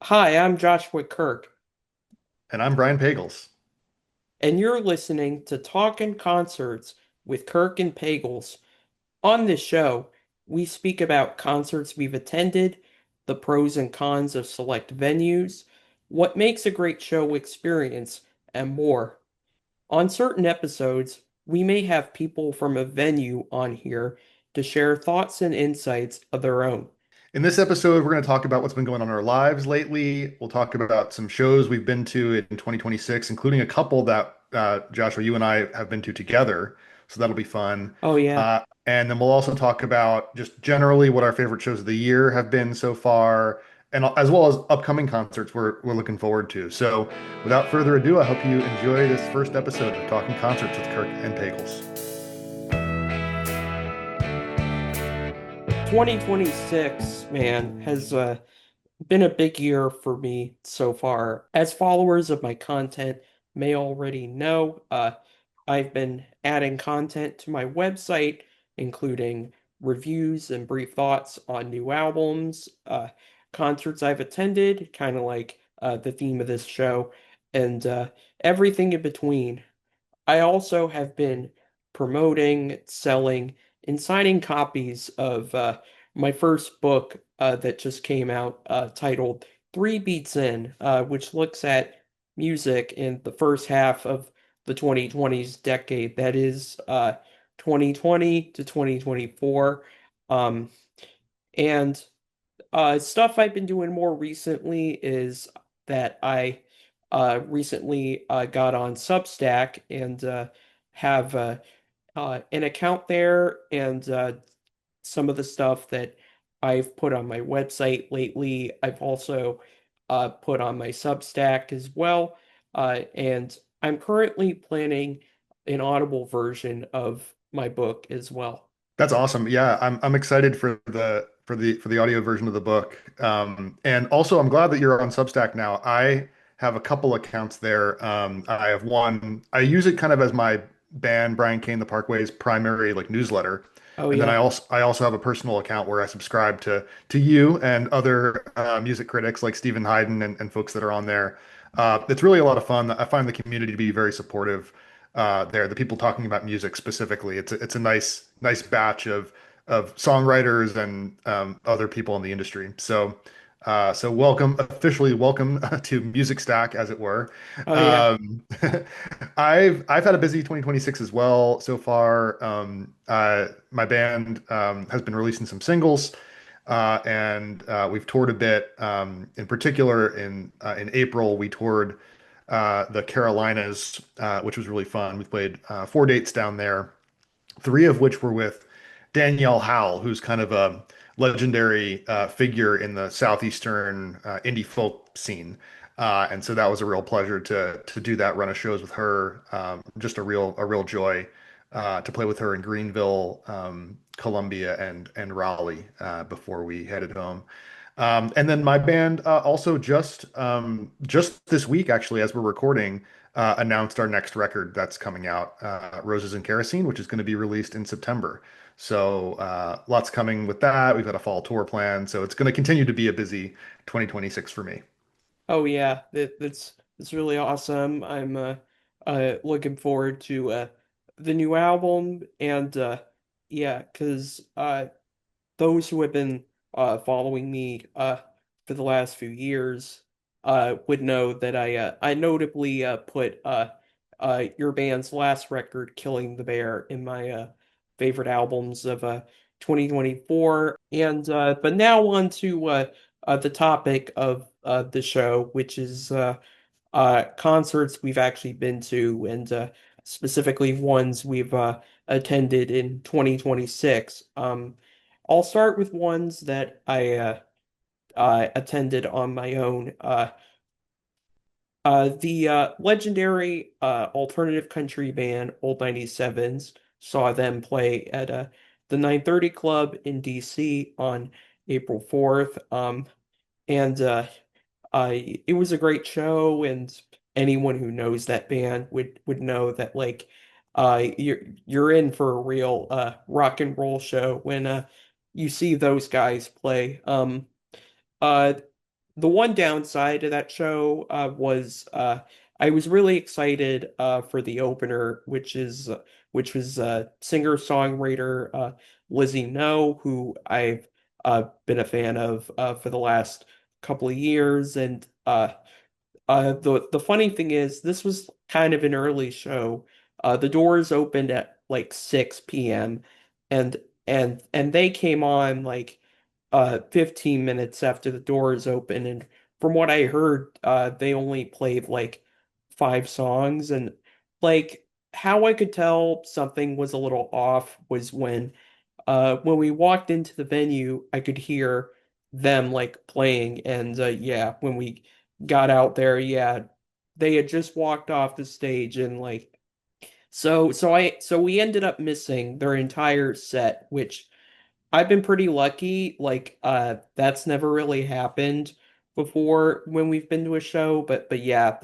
Hi, I'm Joshua Kirk, And I'm Brian Pagels. and you're listening to Talkin Concerts with Kirk and Pagels. On this show, we speak about concerts we've attended, the pros and cons of select venues, what makes a great show experience, and more. On certain episodes, we may have people from a venue on here to share thoughts and insights of their own. In this episode, we're going to talk about what's been going on in our lives lately. We'll talk about some shows we've been to in 2026, including a couple that Joshua, you and I have been to together. So that'll be fun. Oh, yeah. And then we'll also talk about just generally what our favorite shows of the year have been so far, and as well as upcoming concerts we're looking forward to. So without further ado, I hope you enjoy this first episode of Talking Concerts with Kirk and Pagels. 2026, man, has been a big year for me so far. As followers of my content may already know, I've been adding content to my website, including reviews and brief thoughts on new albums, concerts I've attended, kind of like the theme of this show, and everything in between. I also have been promoting, selling, and signing copies of my first book that just came out titled Three Beats In, which looks at music in the first half of the 2020s decade. That is 2020 to 2024. Um, and stuff I've been doing more recently is that I recently got on Substack and have an account there, and some of the stuff that I've put on my website lately, I've also put on my Substack as well. And I'm currently planning an Audible version of my book as well. That's awesome. Yeah, I'm excited for the audio version of the book. And also I'm glad that you're on Substack now. I have a couple accounts there. I have one. I use it kind of as my band Brian Kane the Parkway's primary like newsletter. Oh And then yeah. I also have a personal account where I subscribe to you and other music critics like Stephen Hayden and folks that are on there. It's really a lot of fun. I find the community to be very supportive there. The people talking about music specifically. It's a nice batch of songwriters and other people in the industry. So welcome, officially welcome to Music Stack, as it were. Oh yeah. Um, I've had a busy 2026 as well so far. My band has been releasing some singles. And we've toured a bit. In particular, in April, we toured the Carolinas, which was really fun. We played 4 dates down there, three of which were with Danielle Howe, who's kind of a legendary figure in the southeastern indie folk scene. And so that was a real pleasure to do that run of shows with her. Just a real joy to play with her in Greenville, Columbia, and Raleigh before we headed home. And then my band also just this week, actually, as we're recording, announced our next record that's coming out, Roses and Kerosene, which is going to be released in September. So lots coming with that. We've got a fall tour plan, so it's going to continue to be a busy 2026 for me. Oh yeah, that's really awesome. I'm looking forward to the new album, and yeah, because those who have been following me for the last few years would know that I notably put your band's last record, Killing the Bear, in my favorite albums of 2024. And but now on to the topic of the show, which is concerts we've actually been to, and specifically ones we've attended in 2026. I'll start with ones that I attended on my own. The legendary alternative country band Old 97s, saw them play at the 930 Club in DC on April 4th. And it was a great show, and anyone who knows that band would know that like you're in for a real rock and roll show when you see those guys play. Uh the one downside to that show was I was really excited for the opener, which was singer-songwriter Lizzie No, who I've been a fan of for the last couple of years, and the funny thing is, this was kind of an early show. The doors opened at like 6 p.m. and and they came on like 15 minutes after the doors opened. And from what I heard, they only played like 5 songs. And like how I could tell something was a little off was when we walked into the venue, I could hear them like playing, and yeah, when we got out there, yeah, they had just walked off the stage, and like so we ended up missing their entire set, which I've been pretty lucky. Like, that's never really happened before when we've been to a show, but yeah,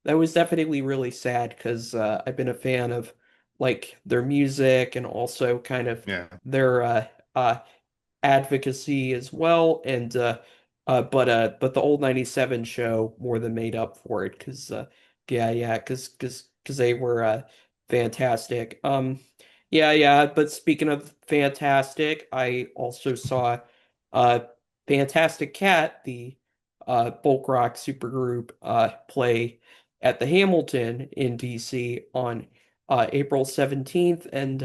that was definitely really sad because I've been a fan of like their music and also kind of Yeah. their advocacy as well, and but the old 97 show more than made up for it because yeah, because they were fantastic. Yeah, but speaking of fantastic, I also saw uh Fantastic Cat, the folk rock supergroup, play at the Hamilton in DC on April 17th, and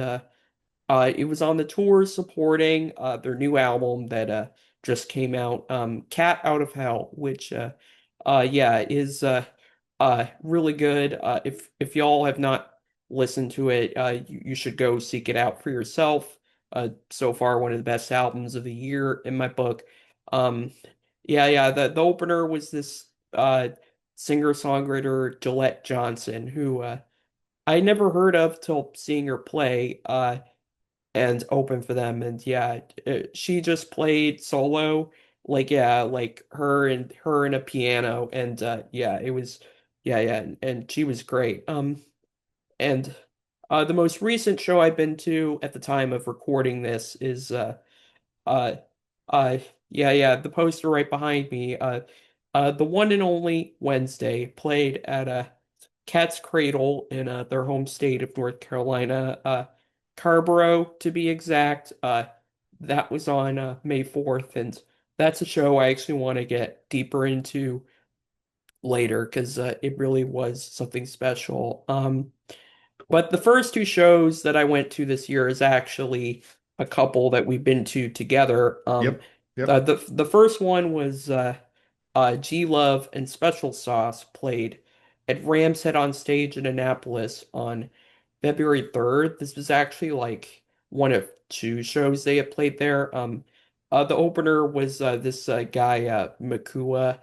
it was on the tour supporting their new album that just came out, Cat Out of Hell, which yeah is really good. If y'all have not listened to it, you should go seek it out for yourself. So far, one of the best albums of the year in my book. Um, yeah. The opener was this singer-songwriter Gillette Johnson, who I never heard of till seeing her play. And open for them. And yeah, she just played solo, like yeah, like her and a piano, and yeah, it was yeah, and she was great. And the most recent show I've been to at the time of recording this is uh uh yeah, the poster right behind me. The one and only Wednesday played at a Cat's Cradle in their home state of North Carolina, Carborough to be exact. That was on May 4th, and that's a show I actually want to get deeper into later because it really was something special. But the first 2 shows that I went to this year is actually a couple that we've been to together. Yep. Yep. The first one was G Love and Special Sauce played at Rams Head on Stage in Annapolis on February 3rd. This was actually like one of 2 shows they had played there. The opener was this guy Makua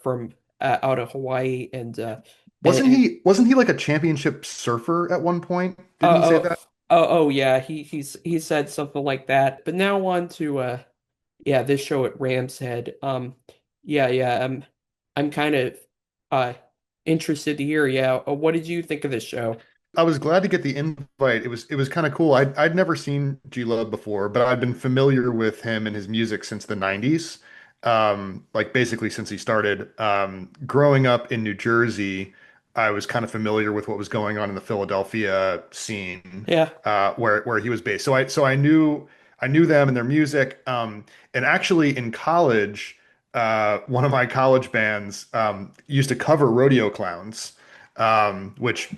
from out of Hawaii, and Wasn't he like a championship surfer at one point? oh, Didn't he say oh, that? oh, yeah, he said something like that. But now on to yeah, this show at Rams Head. Yeah, I'm kind of uh interested to hear. Yeah, what did you think of this show? I was glad to get the invite. It was kind of cool. I'd never seen G Love before, but I'd been familiar with him and his music since the 90s. Like basically since he started. Growing up in New Jersey, I was kind of familiar with what was going on in the Philadelphia scene, Yeah. where he was based. So I knew them and their music. And actually in college, one of my college bands used to cover rodeo clowns, which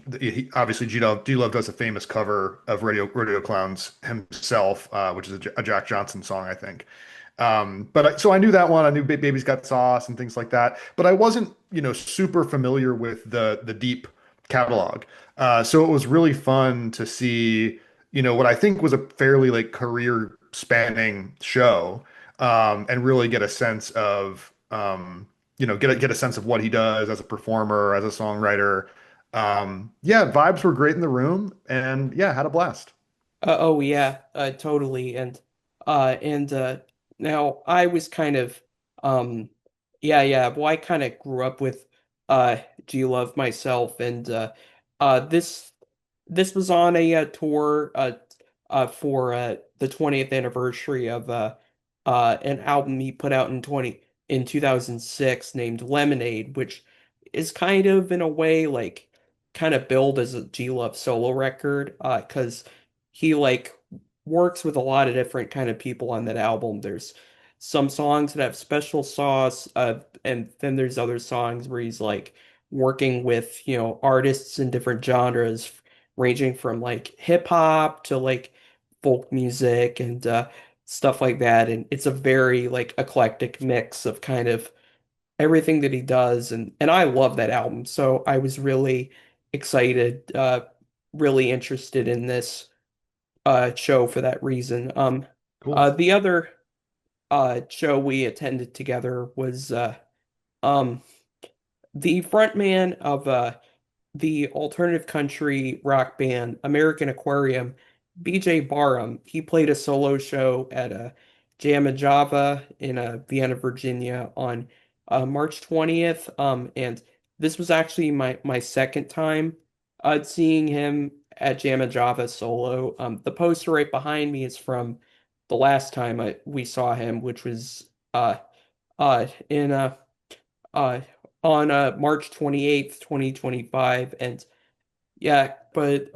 obviously G Love does a famous cover of Rodeo Clowns himself, which is a Jack Johnson song, I think. So I knew that one. I knew Baby's Got Sauce and things like that, but I wasn't, super familiar with the deep catalog. So it was really fun to see, what I think was a fairly like career spanning show, and really get a sense of, get a sense of what he does as a performer, as a songwriter. Yeah, vibes were great in the room, and yeah, had a blast. Oh yeah, totally. And now I was kind of um well, I kind of grew up with G Love myself, and this was on a tour for the 20th anniversary of an album he put out in in 2006 named Lemonade, which is kind of in a way like kind of billed as a G Love solo record, because he like works with a lot of different kind of people on that album. There's some songs that have special sauce, and then there's other songs where he's like working with, artists in different genres, ranging from like hip hop to like folk music and stuff like that. And it's a very like eclectic mix of kind of everything that he does. And I love that album. So I was really excited, really interested in this show for that reason. Cool. The other show we attended together was um the frontman of the alternative country rock band American Aquarium, BJ Barham. He played a solo show at a Jam and Java in Vienna, Virginia on March 20th. And this was actually my second time seeing him at Jam and Java solo. The poster right behind me is from the last time we saw him, which was in uh on March 28th, 2025. And yeah, but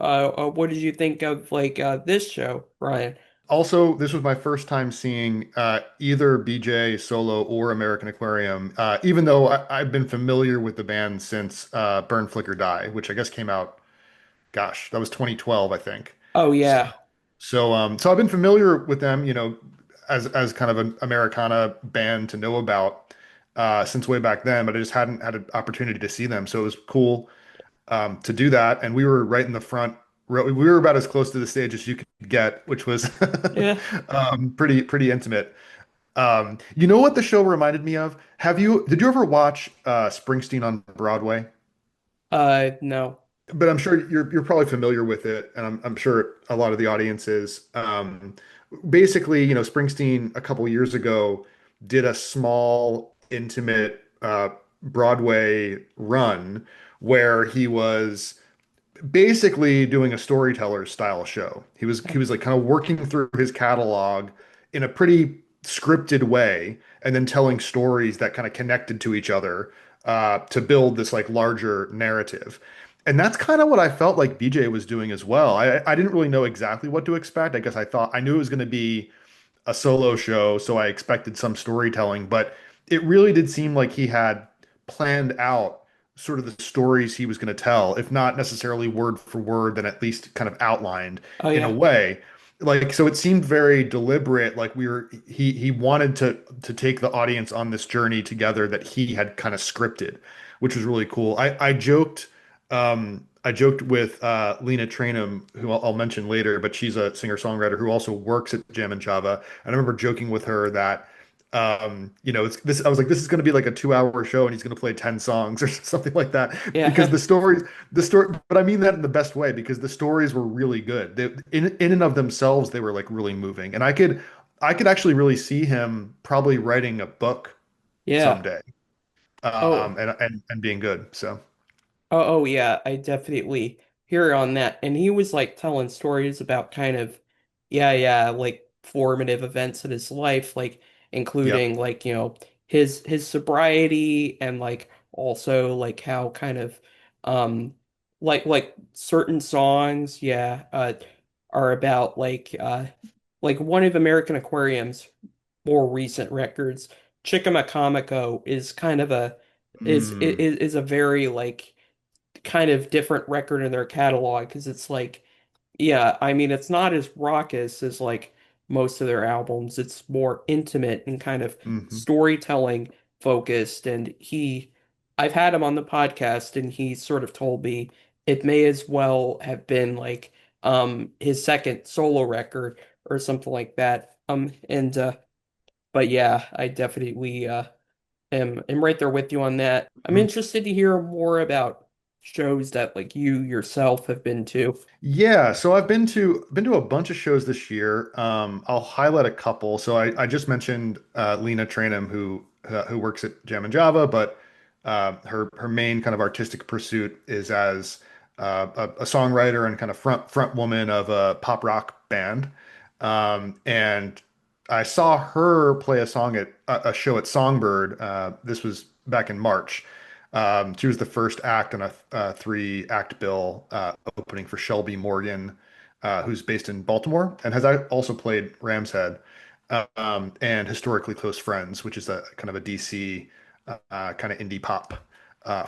what did you think of like this show, Ryan? Also, this was my first time seeing either BJ Solo or American Aquarium, even though I've been familiar with the band since Burn Flicker Die, which I guess came out, gosh, that was 2012, I think. Oh So, yeah. so I've been familiar with them, as kind of an Americana band to know about since way back then, but I just hadn't had an opportunity to see them. So it was cool to do that. And we were right in the front row. We were about as close to the stage as you could get, which was Yeah. pretty intimate. You know what the show reminded me of? Did you ever watch Springsteen on Broadway? No. But I'm sure you're probably familiar with it, and I'm sure a lot of the audience is. Basically, Springsteen a couple years ago did a small, intimate Broadway run where he was basically doing a storyteller style show. He was like kind of working through his catalog in a pretty scripted way and then telling stories that kind of connected to each other to build this like larger narrative. And that's kind of what I felt like BJ was doing as well. I didn't really know exactly what to expect. I guess I knew it was going to be a solo show, so I expected some storytelling, but it really did seem like he had planned out sort of the stories he was going to tell, if not necessarily word for word, then at least kind of outlined Oh in a yeah. way. Like so it seemed very deliberate, like he wanted to take the audience on this journey together that he had kind of scripted, which was really cool. I joked with Lena Trainum, who I'll mention later, but she's a singer-songwriter who also works at Jam and Java. And I remember joking with her that, it's this. I was like, this is going to be like a 2 hour show, and he's going to play 10 songs or something like that, because Yeah. the story. But I mean that in the best way, because the stories were really good. In and of themselves, they were like really moving, and I could actually really see him probably writing a book Yeah. someday, Oh. and being good. So. Oh, yeah, I definitely hear on that. And he was like telling stories about kind of, yeah, like formative events in his life, like Yep. including like, his sobriety and like also like how kind of um like certain songs, yeah, are about like one of American Aquarium's more recent records, Chickamaucomico is kind of a Mm, is a very like kind of different record in their catalog because it's like, yeah, I mean, it's not as raucous as like most of their albums. It's more intimate and kind of mhm. storytelling focused. And I've had him on the podcast and he sort of told me it may as well have been like his second solo record or something like that. And but yeah, I definitely am right there with you on that. I'm Mhm. interested to hear more about shows that like you yourself have been to. Yeah, so I've been to a bunch of shows this year. I'll highlight a couple. So I just mentioned Lena Trainum, who works at Jam and Java, but her main kind of artistic pursuit is as a songwriter and kind of front woman of a pop rock band. And I saw her play a song at a show at Songbird. This was back in March. She was the first act on a three-act bill opening for Shelby Morgan, who's based in Baltimore and has also played Ram's Head and Historically Close Friends, which is a kind of a DC kind of indie pop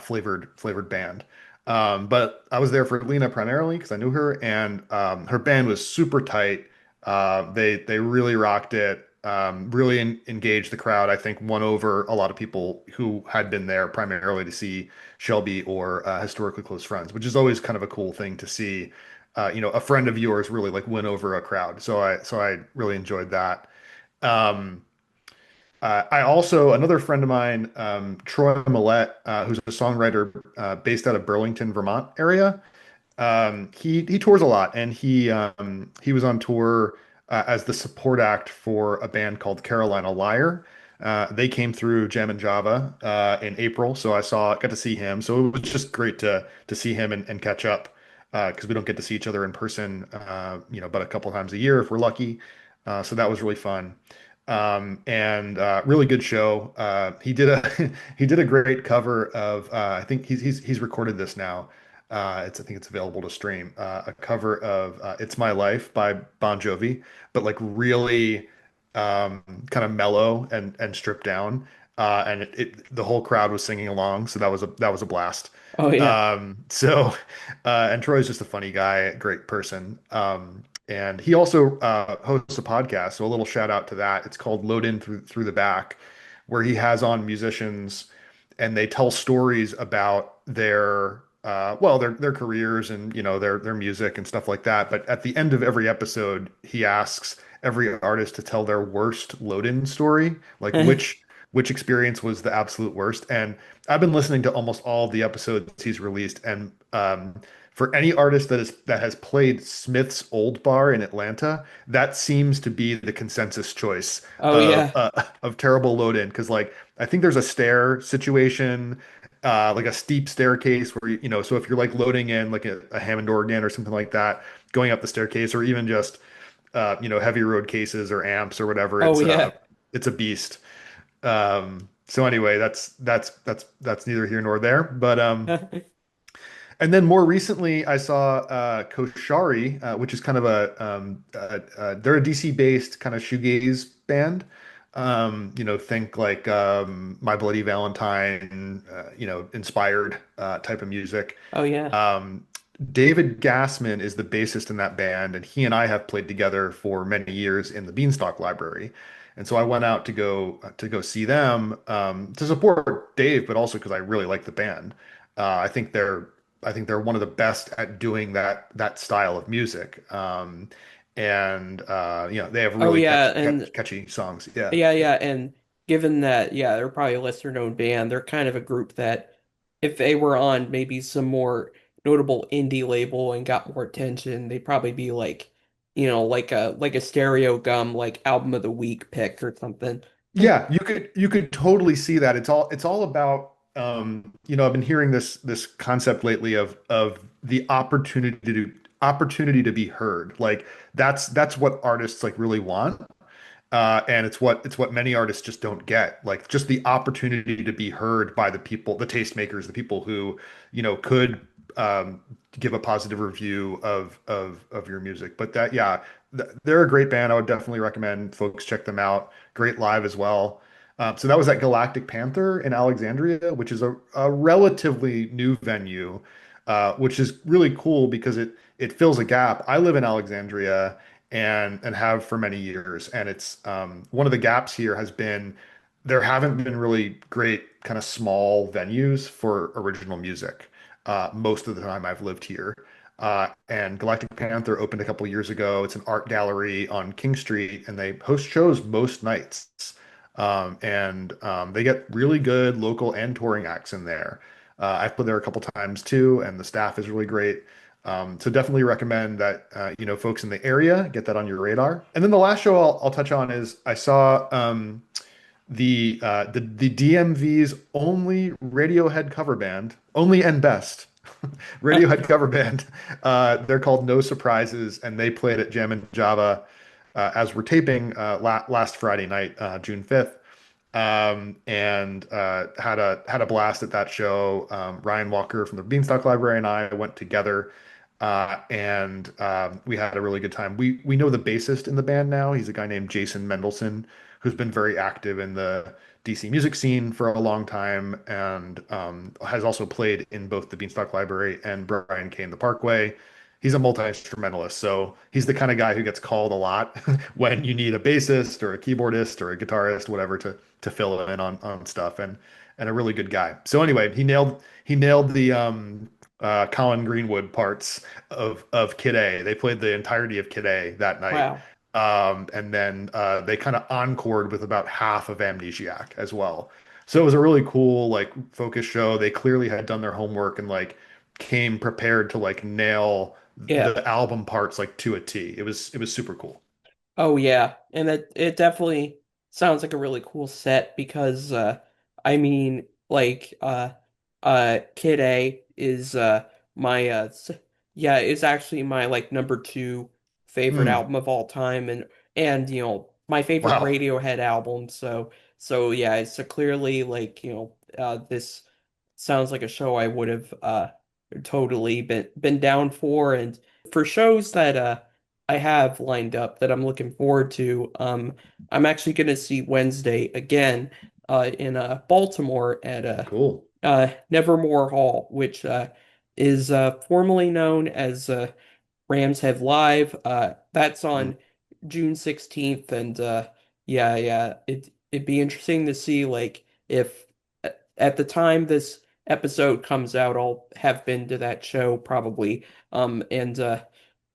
flavored band. But I was there for Lena primarily because I knew her, and her band was super tight. They really rocked it. Really engaged the crowd. I think won over a lot of people who had been there primarily to see Shelby or Historically Close Friends, which is always kind of a cool thing to see. A friend of yours really like win over a crowd. So I really enjoyed that. Um, I also, another friend of mine, Troy Millette, who's a songwriter based out of Burlington, Vermont area. He tours a lot, and he was on tour as the support act for a band called Carolina Liar. They came through Jam and Java in April, so got to see him. So it was just great to see him and catch up because we don't get to see each other in person, but a couple times a year if we're lucky. So that was really fun. And really good show. He did a he did a great cover of I think he's recorded this now. I think it's available to stream. A cover of "It's My Life" by Bon Jovi, but like really kind of mellow and stripped down. And the whole crowd was singing along, so that was a blast. Oh yeah. So and Troy's just a funny guy, great person. And he also hosts a podcast, so a little shout out to that. It's called Load In Through the Back, where he has on musicians and they tell stories about their careers and their music and stuff like that. But at the end of every episode, he asks every artist to tell their worst load-in story, like which experience was the absolute worst. And I've been listening to almost all of the episodes he's released, and for any artist that has played Smith's Old Bar in Atlanta, that seems to be the consensus choice Oh yeah. of terrible load-in because like I think there's a stair situation, like a steep staircase where so if you're like loading in like a Hammond organ or something like that, going up the staircase, or even just heavy road cases or amps or whatever, Oh it's yeah. it's a beast. So anyway, that's neither here nor there. But and then more recently, I saw Koshari, which is kind of they're a DC-based kind of shoegaze band. Think like My Bloody Valentine, inspired type of music. Oh yeah. Um, David Gassman is the bassist in that band, and he and I have played together for many years in the Beanstalk Library. And so I went out to go see them to support Dave, but also because I really like the band. I think they're one of the best at doing that style of music. And they have Oh really yeah. And catchy songs. Yeah. yeah. And given that, yeah, they're probably a lesser known band, they're kind of a group that if they were on maybe some more notable indie label and got more attention, they'd probably be like, like a Stereo Gum like album of the week pick or something. Yeah, you could totally see that. It's all about I've been hearing this concept lately of the opportunity to be heard. Like that's what artists like really want. And it's what many artists just don't get. Like just the opportunity to be heard by the people, the tastemakers, the people who, could um, give a positive review of your music. But yeah, they're a great band. I would definitely recommend folks check them out. Great live as well. So that was at Galactic Panther in Alexandria, which is a relatively new venue, which is really cool because it fills a gap. I live in Alexandria and have for many years. And it's one of the gaps here has been there haven't been really great kind of small venues for original music most of the time I've lived here. And Galactic Panther opened a couple years ago. It's an art gallery on King Street, and they host shows most nights. And they get really good local and touring acts in there. I've played there a couple times too, and the staff is really great. So definitely recommend that folks in the area get that on your radar. And then the last show I'll touch on is I saw the DMV's only Radiohead cover band, only and best Radiohead cover band. They're called No Surprises, and they played at Jam and Java as we're taping last Friday night, June 5th, and had a blast at that show. Ryan Walker from the Beanstalk Library and I went together, and we had a really good time. We know the bassist in the band now. He's a guy named Jason Mendelson, who's been very active in the DC music scene for a long time, and has also played in both the Beanstalk Library and Brian Kane the Parkway. He's a multi-instrumentalist, so he's the kind of guy who gets called a lot when you need a bassist or a keyboardist or a guitarist, whatever, to fill in on stuff, and a really good guy. So anyway, he nailed the Colin Greenwood parts of Kid A. They played the entirety of Kid A that night. Wow. And then they kind of encored with about half of Amnesiac as well. So it was a really cool like focus show. They clearly had done their homework and like came prepared to like nail Yeah. the album parts like to a T. It was super cool. Oh yeah, and it definitely sounds like a really cool set because I mean like Kid A is my yeah, is actually my like number two favorite Mm, album of all time and my favorite wow. Radiohead album, so yeah, so clearly like this sounds like a show I would have totally been down for. And for shows that I have lined up that I'm looking forward to. I'm actually going to see Wednesday again in Baltimore at Cool. Nevermore Hall, which is formerly known as Rams Have Live. That's Mm, on June 16th, and yeah, it'd be interesting to see like if at the time this episode comes out, I'll have been to that show probably. And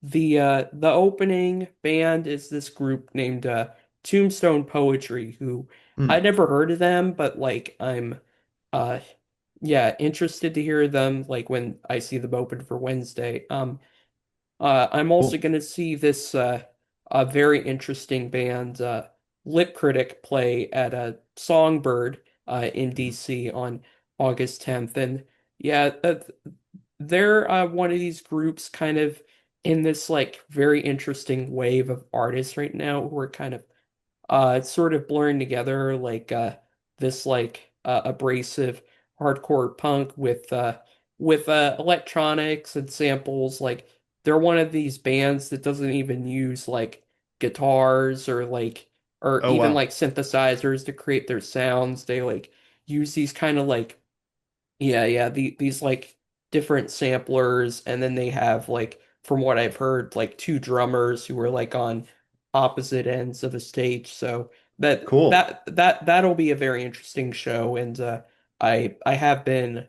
the opening band is this group named Tombstone Poetry, who I mm, never heard of them, but like I'm uh yeah, interested to hear them like when I see them open for Wednesday. I'm also cool. going to see this a very interesting band, Lip Critic, play at a Songbird in Mm, DC on August 10th. And yeah, they're one of these groups kind of in this like very interesting wave of artists right now who are kind of it's sort of blurring together like this like abrasive hardcore punk with electronics and samples. Like they're one of these bands that doesn't even use like guitars or oh even wow. like synthesizers to create their sounds. They like use these kind of like these like different samplers, and then they have like, from what I've heard, like two drummers who are like on opposite ends of a stage. So Cool. that'll be a very interesting show, and I have been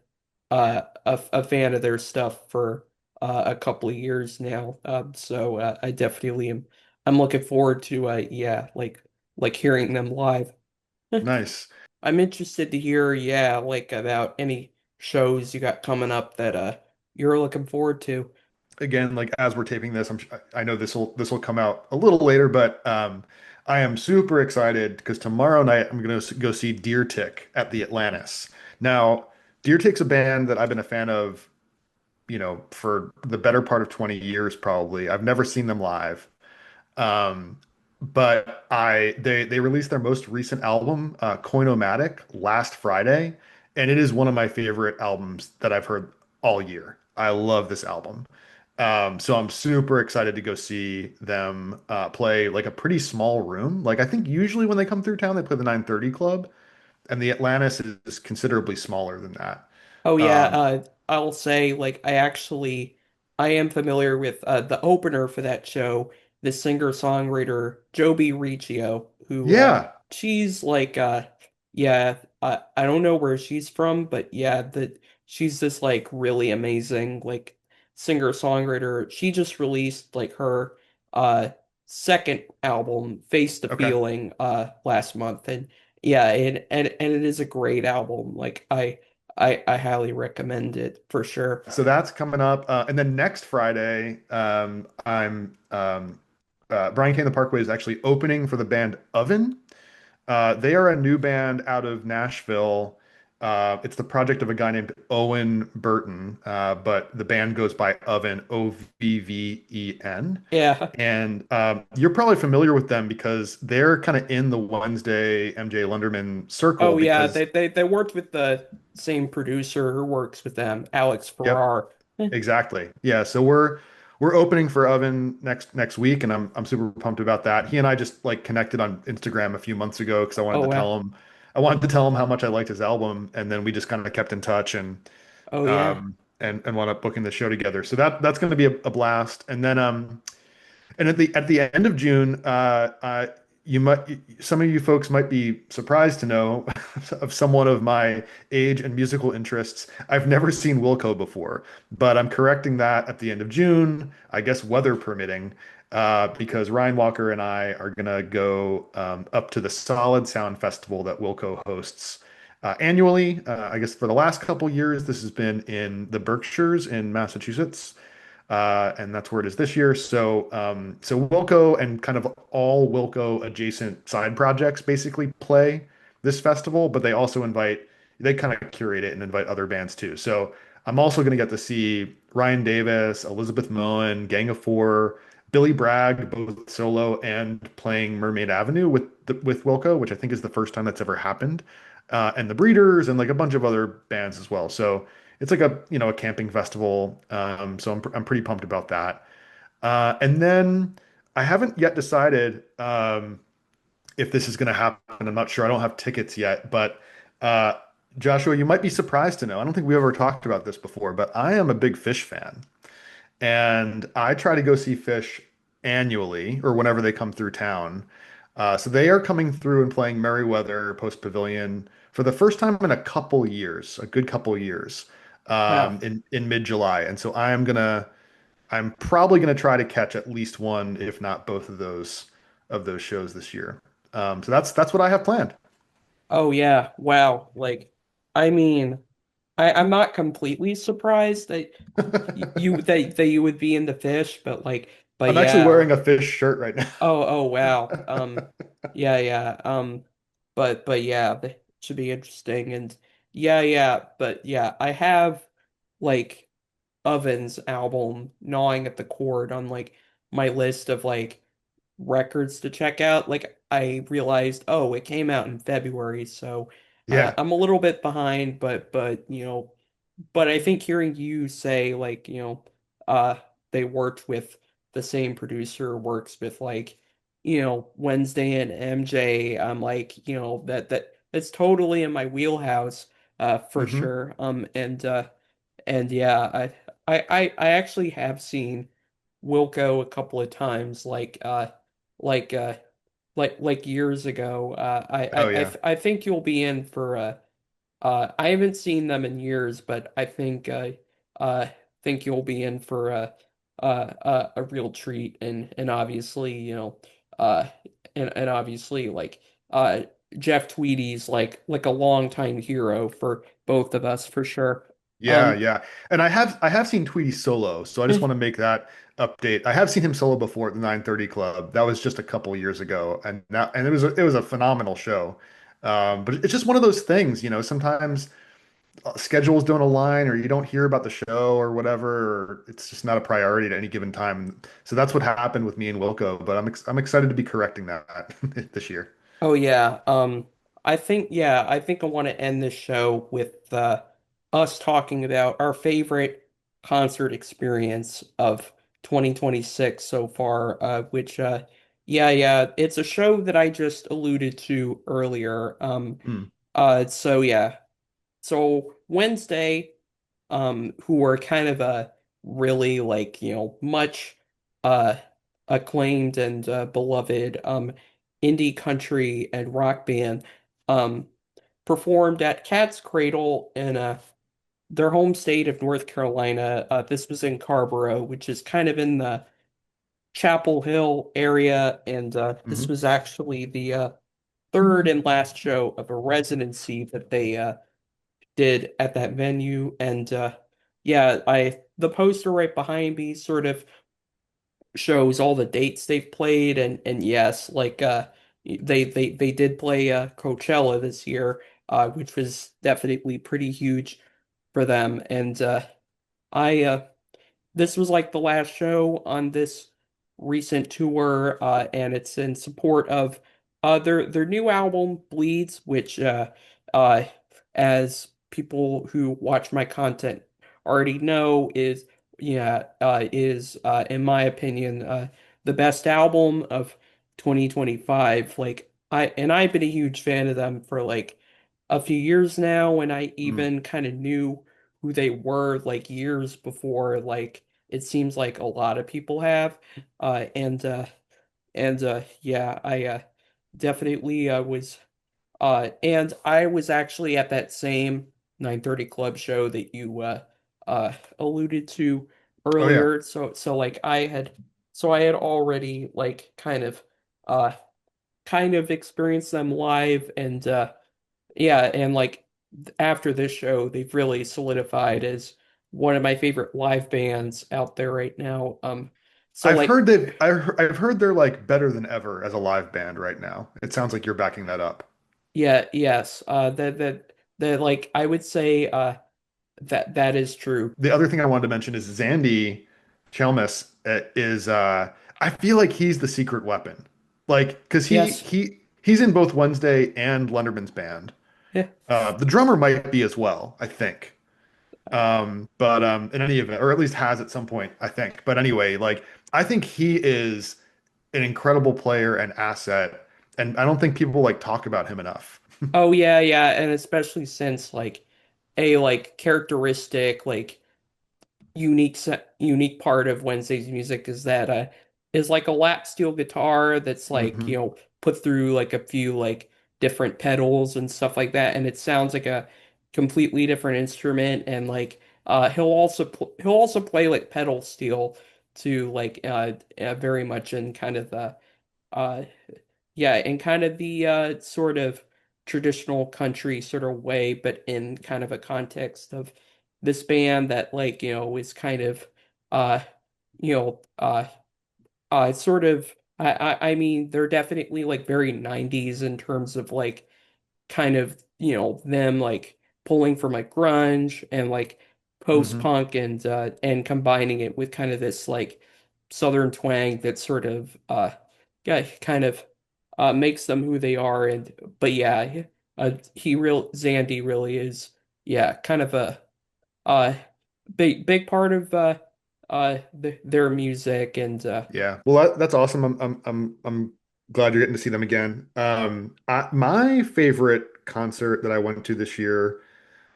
a fan of their stuff for a couple of years now. So I definitely am. I'm looking forward to like hearing them live. Nice. I'm interested to hear, yeah, like about any shows you got coming up that you're looking forward to. Again, like as we're taping this, I know this will come out a little later, but I am super excited because tomorrow night I'm gonna go see Deer Tick at the Atlantis. Now, Deer Tick's a band that I've been a fan of, for the better part of 20 years probably. I've never seen them live. Um, but they released their most recent album, Coinomatic, last Friday, and it is one of my favorite albums that I've heard all year. I love this album. So I'm super excited to go see them play like a pretty small room. Like I think usually when they come through town, they play the 930 Club, and the Atlantis is considerably smaller than that. Oh yeah, Um, I'll say like I am familiar with the opener for that show, the singer-songwriter Joby Riccio, who yeah. she's like yeah, I don't know where she's from, but yeah, that she's this like really amazing like singer-songwriter. She just released like her uh second album, Face the Okay. Feeling, last month, and yeah, and it is a great album. Like I highly recommend it for sure. So that's coming up. And then next Friday, I'm Brian Kane the Parkway is actually opening for the band Oven. They are a new band out of Nashville. It's the project of a guy named Owen Burton, but the band goes by Oven, Ovven. Yeah. And you're probably familiar with them because they're kind of in the Wednesday MJ Lunderman circle Oh yeah, because, they worked with the same producer who works with them, Alex yep, Farrar. exactly. Yeah, so we're opening for Oven next week, and I'm super pumped about that. He and I just like connected on Instagram a few months ago because Oh wow. I wanted to tell him how much I liked his album, and then we just kind of kept in touch Oh yeah. and wound up booking the show together. So that's going to be a blast. And then and at the end of June, you might some of you folks might be surprised to know of someone of my age and musical interests. I've never seen Wilco before, but I'm correcting that at the end of June, I guess weather permitting, because Ryan Walker and I are gonna go up to the Solid Sound Festival that Wilco hosts. Annually, I guess for the last couple years, this has been in the Berkshires in Massachusetts, and that's where it is this year. So Wilco and kind of all Wilco adjacent side projects basically play this festival, but they kind of curate it and invite other bands too. So I'm also going to get to see Ryan Davis, Elizabeth Moen, Gang of Four, Billy Bragg, both solo and playing Mermaid Avenue with Wilco, which I think is the first time that's ever happened, and the Breeders and like a bunch of other bands as well. So it's like a camping festival. So I'm pretty pumped about that. And then I haven't yet decided if this is going to happen. I'm not sure. I don't have tickets yet, but uh, Joshua, you might be surprised to know. I don't think we ever talked about this before, but I am a big Fish fan, and I try to go see Fish annually or whenever they come through town. So they are coming through and playing Merriweather Post Pavilion for the first time in a couple years, a good couple years, Wow. in mid-July. And so I'm probably gonna try to catch at least one, if not both of those shows this year. So that's what I have planned. Oh yeah. Wow. Like I mean, I'm not completely surprised that that you would be into Fish, but I'm actually yeah. wearing a Fish shirt right now. Oh wow. Yeah, yeah. But yeah, that should be interesting. And yeah, but yeah, I have like Oven's album gnawing at the cord on like my list of like records to check out. Like I realized, oh, it came out in February, so Yeah. I'm a little bit behind, but but I think hearing you say like, uh they worked with the same producer works with like, Wednesday and MJ, I'm like, that's totally in my wheelhouse, for Hmm. sure. And yeah, I actually have seen Wilco a couple of times, like uh like years ago. Oh yeah. I think you'll be in for I haven't seen them in years, but uh think you'll be in for a real treat, and obviously, uh and obviously like uh Jeff Tweedy's like a longtime hero for both of us for sure. Yeah, Um yeah. And I have seen Tweety solo, so I just want to make that update. I have seen him solo before at the 930 Club. That was just a couple years ago, and it was a phenomenal show. But it's just one of those things, sometimes schedules don't align or you don't hear about the show or whatever, or it's just not a priority at any given time. So that's what happened with me and Wilco, but I'm excited to be correcting that this year. Oh yeah. I think I want to end this show with us talking about our favorite concert experience of 2026 so far, which yeah, it's a show that I just alluded to earlier. Hmm. So yeah. So Wednesday, who were kind of a really like, much uh acclaimed and beloved indie country and rock band, um performed at Cat's Cradle in their home state of North Carolina. This was in Carrboro, which is kind of in the Chapel Hill area, and this Hmm. was actually the third and last show of a residency that they did at that venue. And yeah, I the poster right behind me sort of shows all the dates they've played, and yes, like they did play Coachella this year. which was definitely pretty huge for them. And I this was like the last show on this recent tour, and it's in support of their new album Bleeds, which uh as people who watch my content already know is in my opinion the best album of 2025. Like I've been a huge fan of them for like a few years now, and I Mm. even kind of knew who they were like years before like it seems like a lot of people have. Yeah, I definitely was and I was actually at that same 9:30 Club show that you alluded to Oh yeah. earlier. So like I had already like uh kind of experienced them live, and yeah, and like after this show, they've really solidified as one of my favorite live bands out there right now. So like I've heard they're like better than ever as a live band right now. It sounds like you're backing that up. yeah, yes, that like I would say that is true. The other thing I wanted to mention is Zandy Chelmis is I feel like he's the secret weapon. Like because Yes, he's in both Wednesday and Lenderman's band. yeah. The drummer might be as well, I think. But in any event, or at least has at some point, I think. But anyway, like I think he is an incredible player and asset, and I don't think people like talk about him enough. Oh yeah, yeah, and especially since like a like characteristic like unique part of Wednesday's music is that is like a lap steel guitar that's like, Hmm. put through like a few like different pedals and stuff like that, and it sounds like a completely different instrument. And like he'll also play like pedal steel to like very much in kind of the uh yeah, in kind of the sort of traditional country sort of way, but in kind of a context of this band that like, is kind of uh you know sort of I mean they're definitely like very 90s in terms of like kind of, them like pulling from like grunge and like Hmm. post-punk and combining it with kind of this like southern twang that sort of yeah, kind of makes them who they are. And but yeah, Zandy really is, yeah, kind of a uh big part of their music. And Yeah, well, that's awesome. I'm glad you're getting to see them again. My favorite concert that I went to this year,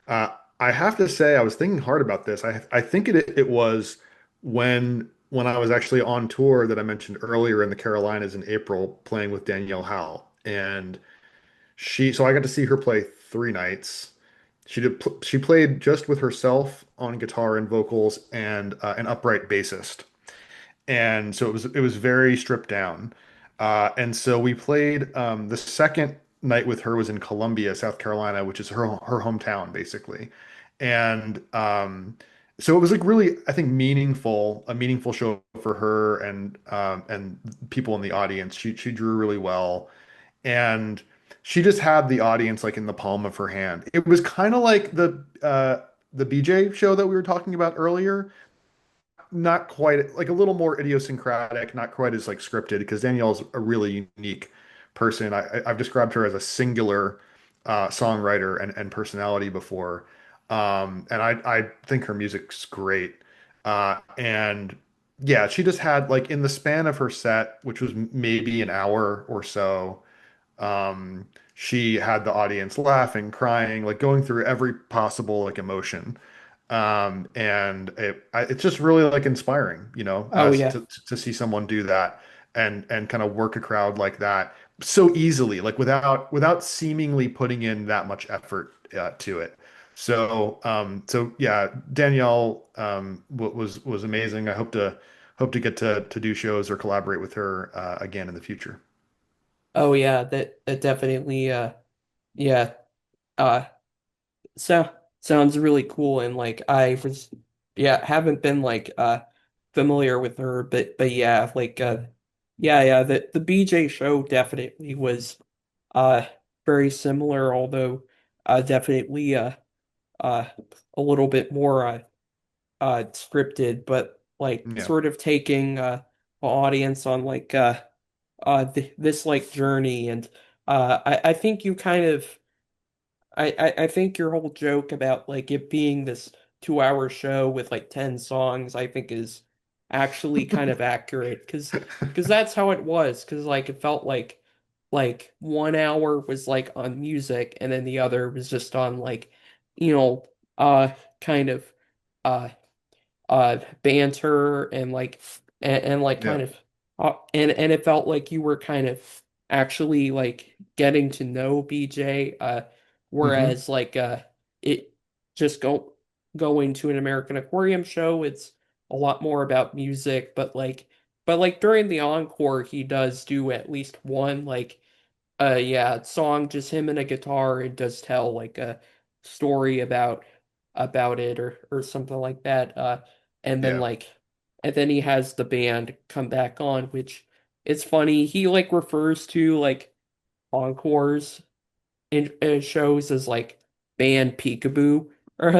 uh, I have to say, I was thinking hard about this. I think it was when I was actually on tour that I mentioned earlier in the Carolinas in April, playing with Danielle Howe, and so I got to see her play 3 nights. She played just with herself on guitar and vocals and an upright bassist, and so it was very stripped down. And so we played the second night with her was in Columbia, South Carolina, which is her hometown basically. And so it was like really, I think, a meaningful show for her and people in the audience. She drew really well, and she just had the audience like in the palm of her hand. It was kind of like the BJ show that we were talking about earlier, not quite, like a little more idiosyncratic, not quite as like scripted, because Danielle's a really unique person. I've described her as a singular songwriter and personality before. And I think her music's great. And yeah, she just had like in the span of her set, which was maybe an hour or so, she had the audience laughing, crying, like going through every possible like emotion. And it's just really like inspiring, oh yeah. to see someone do that and kind of work a crowd like that so easily, like without seemingly putting in that much effort to it. So yeah, Danielle was amazing. I hope to get to do shows or collaborate with her again in the future. Oh yeah, that definitely yeah. Uh So sounds really cool. And like I was, yeah, haven't been like familiar with her, but yeah, like yeah, the BJ show definitely was uh very similar, although definitely uh a little bit more scripted, but like Yeah. sort of taking the audience on like this like journey. And I think you kind of I think your whole joke about like it being this 2 hour show with like 10 songs, I think is actually kind of accurate because that's how it was. Because like it felt like 1 hour was like on music and then the other was just on like, you know, uh kind of uh banter and like and like Yeah. kind of and it felt like you were kind of actually like getting to know BJ, Hmm. whereas like it just going to an American Aquarium show, it's a lot more about music. But like during the encore he does do at least one like yeah, song, just him and a guitar. It does tell like a story about it or something like that. And then Yeah. like and then he has the band come back on, which it's funny. He like refers to like encores in shows as like band peekaboo or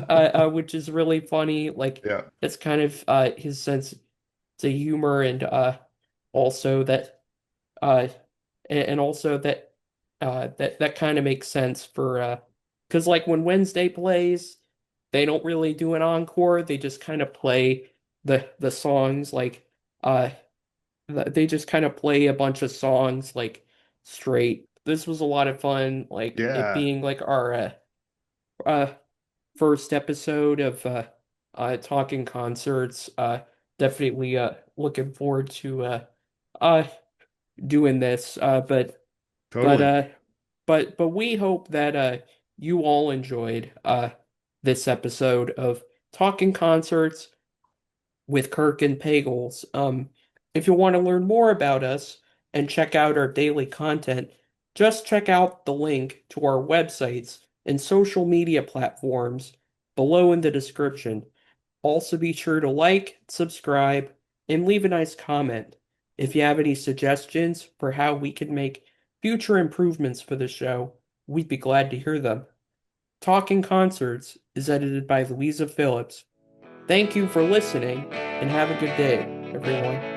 uh, which is really funny. Like Yeah. it's kind of his sense of humor and also that uh and also that that kind of makes sense for because like when Wednesday plays, they don't really do an encore. They just kind of play the songs like uh they just kind of play a bunch of songs like straight. This was a lot of fun, like it Yeah. being like our uh first episode of Talking Concerts. Definitely looking forward to uh doing this. But Totally. but we hope that you all enjoyed this episode of Talking Concerts with Kirk and Pagels. If you want to learn more about us and check out our daily content, just check out the link to our websites and social media platforms below in the description. Also, be sure to like, subscribe, and leave a nice comment. If you have any suggestions for how we can make future improvements for the show, we'd be glad to hear them. Talking Concerts is edited by Louisa Phillips. Thank you for listening, and have a good day, everyone.